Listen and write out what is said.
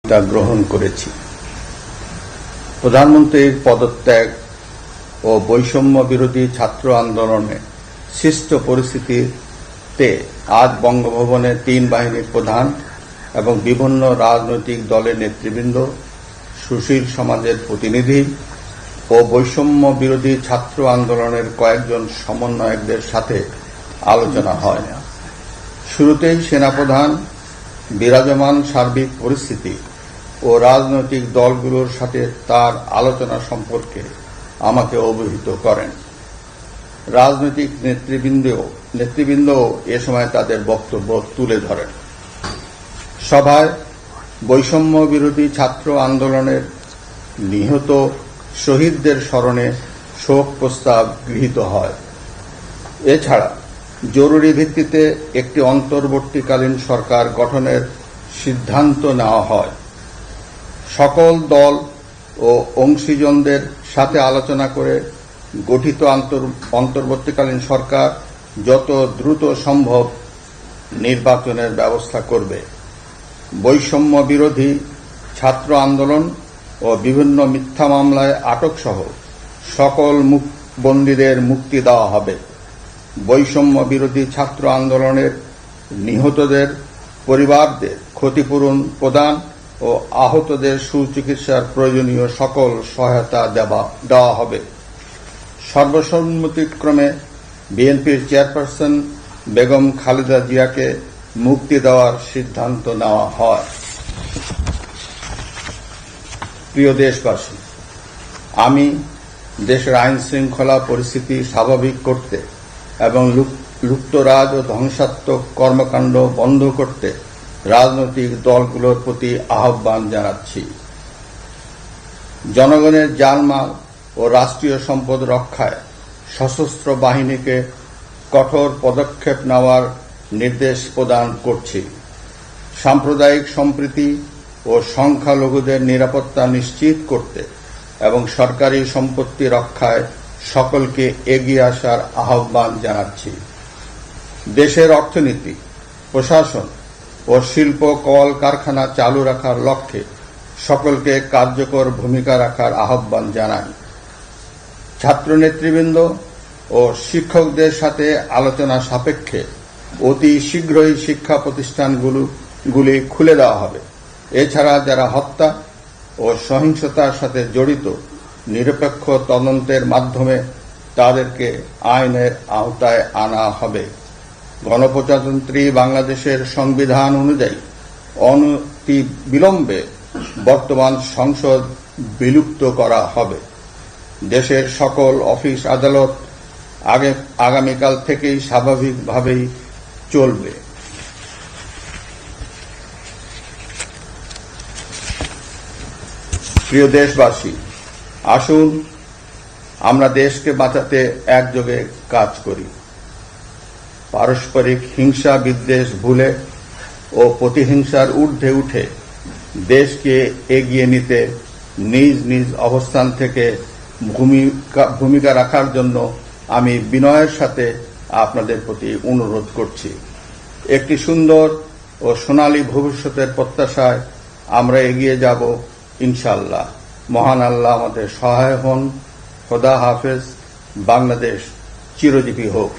তা গ্রহণ করেছি। প্রধানমন্ত্রীর পদত্যাগ ও বৈষম্য বিরোধী ছাত্র আন্দোলনে সৃষ্ট পরিস্থিতিতে আজ বঙ্গভবনে ৩ বাহিনীর প্রধান এবং বিভিন্ন রাজনৈতিক দলের নেতৃবৃন্দ, সুশীল সমাজের প্রতিনিধি ও বৈষম্য বিরোধী ছাত্র আন্দোলনের কয়েকজন সমন্বয়কদের সাথে আলোচনা হয়। শুরুতেই সেনাপ্রধান বিরাজমান সার্বিক পরিস্থিতি ও রাজনৈতিক দলগুলোর সাথে তার আলোচনা সম্পর্কে আমাকে অবহিত করেন। রাজনৈতিক নেতৃবৃন্দও এ সময় তাদের বক্তব্য তুলে ধরেন। সভায় বৈষম্য বিরোধী ছাত্র আন্দোলনের নিহত শহীদদের স্মরণে শোক প্রস্তাব গৃহীত হয়। এছাড়া জরুরি ভিত্তিতে একটি অন্তর্বর্তীকালীন সরকার গঠনের সিদ্ধান্ত নেওয়া হয়। সকল দল ও অংশীজনদের সাথে আলোচনা করে গঠিত অন্তর্বর্তীকালীন সরকার যত দ্রুত সম্ভব নির্বাচনের ব্যবস্থা করবে। বৈষম্য বিরোধী ছাত্র আন্দোলন ও বিভিন্ন মিথ্যা মামলায় আটকসহ সকল বন্দীদের মুক্তি দেওয়া হবে। বৈষম্য বিরোধী ছাত্র আন্দোলনের নিহতদের পরিবারদের ক্ষতিপূরণ প্রদান ও আহতদের সুচিকিৎসার প্রয়োজনীয় সকল সহায়তা দেওয়া হবে। সর্বসম্মতিক্রমে বিএনপির চেয়ারপারসন বেগম খালেদা জিয়াকে মুক্তি দেওয়ার সিদ্ধান্ত নেওয়া হয়। প্রিয় দেশবাসী, আমি দেশের আইন শৃঙ্খলা পরিস্থিতি স্বাভাবিক করতে এবং লুপ্তরাজ ও ধ্বংসাত্মক কর্মকাণ্ড বন্ধ করতে রাজনৈতিক দলগুলোর প্রতি আহ্বান জানাচ্ছি। জনগণের জানমাল ও রাষ্ট্রীয় সম্পদ রক্ষায় সশস্ত্র বাহিনীকে কঠোর পদক্ষেপ নেওয়ার নির্দেশ প্রদান করছি। সাম্প্রদায়িক সম্প্রীতি ও সংখ্যালঘুদের নিরাপত্তা নিশ্চিত করতে এবং সরকারি সম্পত্তি রক্ষায় সকলকে এগিয়ে আসার আহ্বান জানাচ্ছি। দেশের অর্থনীতি, প্রশাসন ও শিল্প কলকারখানা চালু রাখার লক্ষ্যে সকলকে কার্যকর ভূমিকা রাখার আহ্বান জানাই। ছাত্র নেতৃবৃন্দ ও শিক্ষকদের সাথে আলোচনা সাপেক্ষে অতি শীঘ্রই শিক্ষা প্রতিষ্ঠানগুলি খুলে দেওয়া হবে। এছাড়া যারা হত্যা ও সহিংসতার সাথে জড়িত নিরপেক্ষ তদন্তের মাধ্যমে তাদেরকে আইনের আওতায় আনা হবে। গণপ্রজাতন্ত্রী বাংলাদেশের সংবিধান অনুযায়ী অনতি বিলম্বে বর্তমান সংসদ বিলুপ্ত করা হবে। দেশের সকল অফিস আদালত আগামীকাল থেকেই স্বাভাবিকভাবেই চলবে। প্রিয় দেশবাসী, আসুন আমরা দেশকে বাঁচাতে একযোগে কাজ করি। পারস্পরিক হিংসা বিদ্বেষ ভুলে ও প্রতিহিংসার ঊর্ধ্বে উঠে দেশকে এগিয়ে নিতে নিজ নিজ অবস্থান থেকে ভূমিকা রাখার জন্য আমি বিনয়ের সাথে আপনাদের প্রতি অনুরোধ করছি। একটি সুন্দর ও সোনালী ভবিষ্যতের প্রত্যাশায় আমরা এগিয়ে যাব ইনশাআল্লাহ। মহান আল্লাহ আমাদের সহায় হন। খোদা হাফেজ। বাংলাদেশ চিরজীবী হোক।